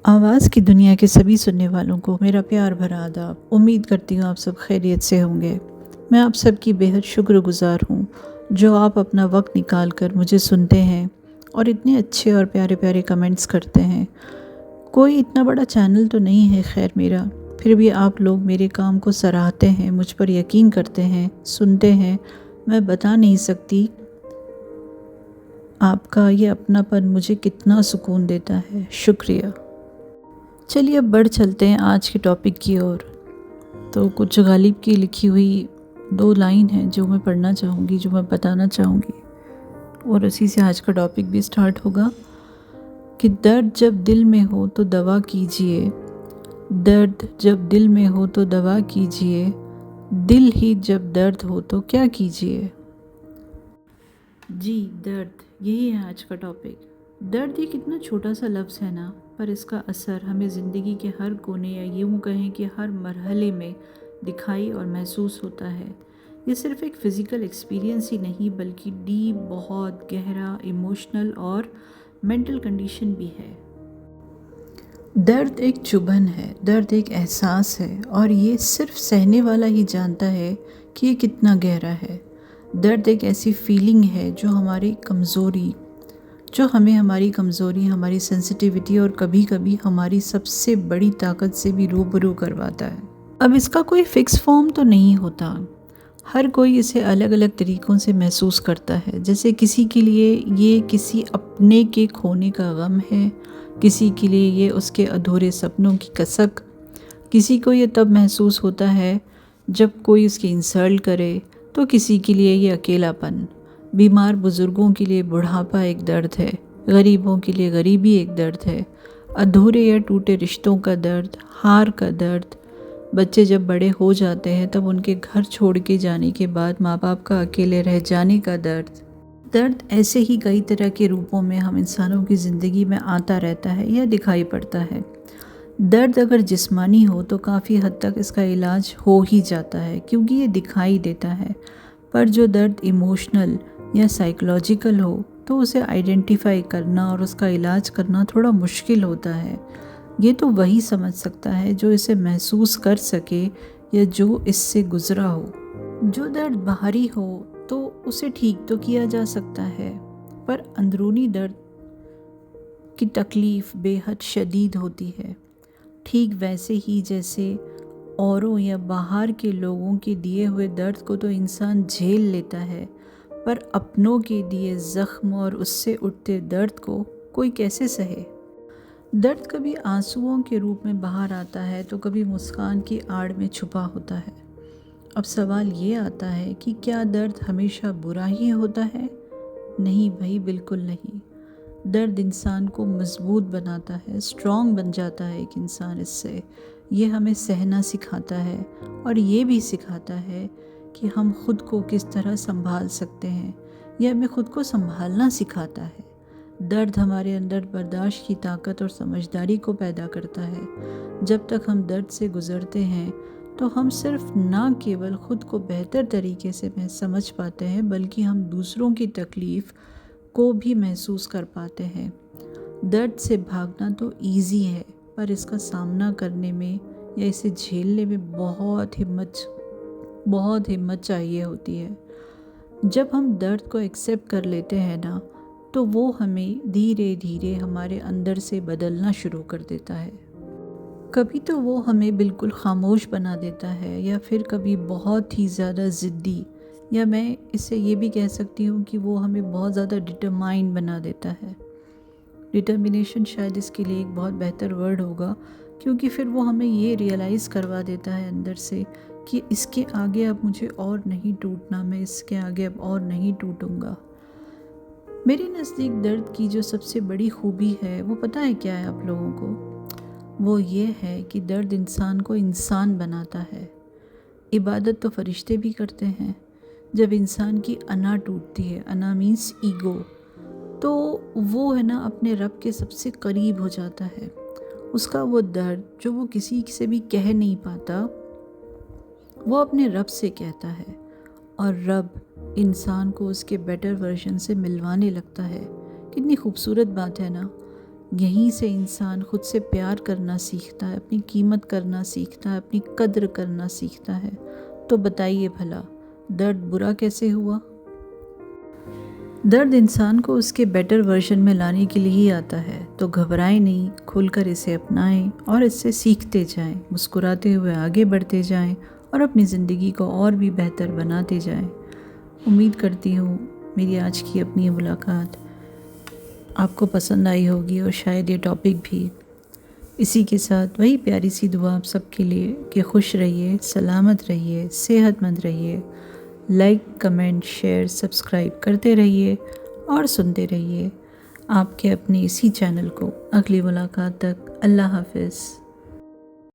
आवाज़ की दुनिया के सभी सुनने वालों को मेरा प्यार भरा आदाब। उम्मीद करती हूँ आप सब खैरियत से होंगे। मैं आप सबकी बेहद शुक्रगुज़ार हूँ जो आप अपना वक्त निकाल कर मुझे सुनते हैं और इतने अच्छे और प्यारे प्यारे कमेंट्स करते हैं। कोई इतना बड़ा चैनल तो नहीं है खैर मेरा, फिर भी आप लोग मेरे काम को सराहते हैं, मुझ पर यकीन करते हैं, सुनते हैं। मैं बता नहीं सकती आपका ये अपनापन मुझे कितना सुकून देता है। शुक्रिया। चलिए अब बढ़ चलते हैं आज के टॉपिक की ओर। तो कुछ गालिब की लिखी हुई 2 लाइन है जो मैं पढ़ना चाहूँगी, जो मैं बताना चाहूँगी, और उसी से आज का टॉपिक भी स्टार्ट होगा कि दर्द जब दिल में हो तो दवा कीजिए, दर्द जब दिल में हो तो दवा कीजिए, दिल ही जब दर्द हो तो क्या कीजिए। जी, दर्द, यही है आज का टॉपिक। दर्द ये कितना छोटा सा लफ्ज़ है ना, पर इसका असर हमें ज़िंदगी के हर कोने या यूँ कहें कि हर मरहले में दिखाई और महसूस होता है। ये सिर्फ़ एक फ़िज़िकल एक्सपीरियंस ही नहीं बल्कि डीप, बहुत गहरा, इमोशनल और मेंटल कंडीशन भी है। दर्द एक चुभन है, दर्द एक एहसास है, और ये सिर्फ सहने वाला ही जानता है कि ये कितना गहरा है। दर्द एक ऐसी फीलिंग है जो हमारी कमज़ोरी, जो हमें हमारी कमज़ोरी, हमारी सेंसिटिविटी और कभी कभी हमारी सबसे बड़ी ताकत से भी रूबरू करवाता है। अब इसका कोई फ़िक्स फॉर्म तो नहीं होता, हर कोई इसे अलग अलग तरीक़ों से महसूस करता है। जैसे किसी के लिए ये किसी अपने के खोने का गम है, किसी के लिए ये उसके अधूरे सपनों की कसक, किसी को ये तब महसूस होता है जब कोई उसकी इंसल्ट करे, तो किसी के लिए ये अकेलापन। बीमार बुज़ुर्गों के लिए बुढ़ापा एक दर्द है, गरीबों के लिए गरीबी एक दर्द है, अधूरे या टूटे रिश्तों का दर्द, हार का दर्द। बच्चे जब बड़े हो जाते हैं तब उनके घर छोड़ के जाने के बाद माँ बाप का अकेले रह जाने का दर्द। दर्द ऐसे ही कई तरह के रूपों में हम इंसानों की ज़िंदगी में आता रहता है या दिखाई पड़ता है। दर्द अगर जिस्मानी हो तो काफ़ी हद तक इसका इलाज हो ही जाता है क्योंकि ये दिखाई देता है, पर जो दर्द इमोशनल या साइकोलॉजिकल हो तो उसे आइडेंटिफाई करना और उसका इलाज करना थोड़ा मुश्किल होता है। ये तो वही समझ सकता है जो इसे महसूस कर सके या जो इससे गुज़रा हो। जो दर्द बाहरी हो तो उसे ठीक तो किया जा सकता है, पर अंदरूनी दर्द की तकलीफ़ बेहद शदीद होती है। ठीक वैसे ही जैसे औरों या बाहर के लोगों के दिए हुए दर्द को तो इंसान झेल लेता है, पर अपनों के दिए ज़ख्म और उससे उठते दर्द को कोई कैसे सहे। दर्द कभी आंसुओं के रूप में बाहर आता है तो कभी मुस्कान की आड़ में छुपा होता है। अब सवाल ये आता है कि क्या दर्द हमेशा बुरा ही होता है? नहीं भाई, बिल्कुल नहीं। दर्द इंसान को मजबूत बनाता है, स्ट्रॉन्ग बन जाता है एक इंसान इससे। ये हमें सहना सिखाता है और ये भी सिखाता है कि हम खुद को किस तरह संभाल सकते हैं। यह हमें खुद को संभालना सिखाता है। दर्द हमारे अंदर बर्दाश्त की ताकत और समझदारी को पैदा करता है। जब तक हम दर्द से गुज़रते हैं तो हम सिर्फ ना केवल खुद को बेहतर तरीके से समझ पाते हैं बल्कि हम दूसरों की तकलीफ़ को भी महसूस कर पाते हैं। दर्द से भागना तो इजी है, पर इसका सामना करने में या इसे झेलने में बहुत हिम्मत चाहिए होती है। जब हम दर्द को एक्सेप्ट कर लेते हैं ना, तो वो हमें धीरे धीरे हमारे अंदर से बदलना शुरू कर देता है। कभी तो वो हमें बिल्कुल खामोश बना देता है या फिर कभी बहुत ही ज़्यादा ज़िद्दी, या मैं इससे ये भी कह सकती हूँ कि वो हमें बहुत ज़्यादा डिटरमाइंड बना देता है। डिटर्मिनेशन शायद इसके लिए एक बहुत बेहतर वर्ड होगा, क्योंकि फिर वो हमें ये रियलाइज़ करवा देता है अंदर से कि इसके आगे अब मुझे और नहीं टूटना, मैं इसके आगे अब और नहीं टूटूंगा। मेरे नज़दीक दर्द की जो सबसे बड़ी खूबी है वो पता है क्या है आप लोगों को? वो ये है कि दर्द इंसान को इंसान बनाता है। इबादत तो फरिश्ते भी करते हैं। जब इंसान की अना टूटती है, अना मीन्स ईगो, तो वो है ना अपने रब के सबसे करीब हो जाता है। उसका वो दर्द जो वो किसी से भी कह नहीं पाता, वो अपने रब से कहता है, और रब इंसान को उसके बेटर वर्जन से मिलवाने लगता है। कितनी खूबसूरत बात है ना। यहीं से इंसान खुद से प्यार करना सीखता है, अपनी कीमत करना सीखता है, अपनी कद्र करना सीखता है। तो बताइए भला, दर्द बुरा कैसे हुआ? दर्द इंसान को उसके बेटर वर्जन में लाने के लिए ही आता है। तो घबराएं नहीं, खुलकर इसे अपनाएं और इससे सीखते जाएं, मुस्कुराते हुए आगे बढ़ते जाएं और अपनी ज़िंदगी को और भी बेहतर बनाते जाएं। उम्मीद करती हूँ मेरी आज की अपनी मुलाकात आपको पसंद आई होगी और शायद ये टॉपिक भी। इसी के साथ वही प्यारी सी दुआ आप सबके लिए कि खुश रहिए, सलामत रहिए, सेहतमंद रहिए। लाइक, कमेंट, शेयर, सब्सक्राइब करते रहिए और सुनते रहिए आपके अपने इसी चैनल को। अगली मुलाकात तक अल्लाह हाफ़िज़।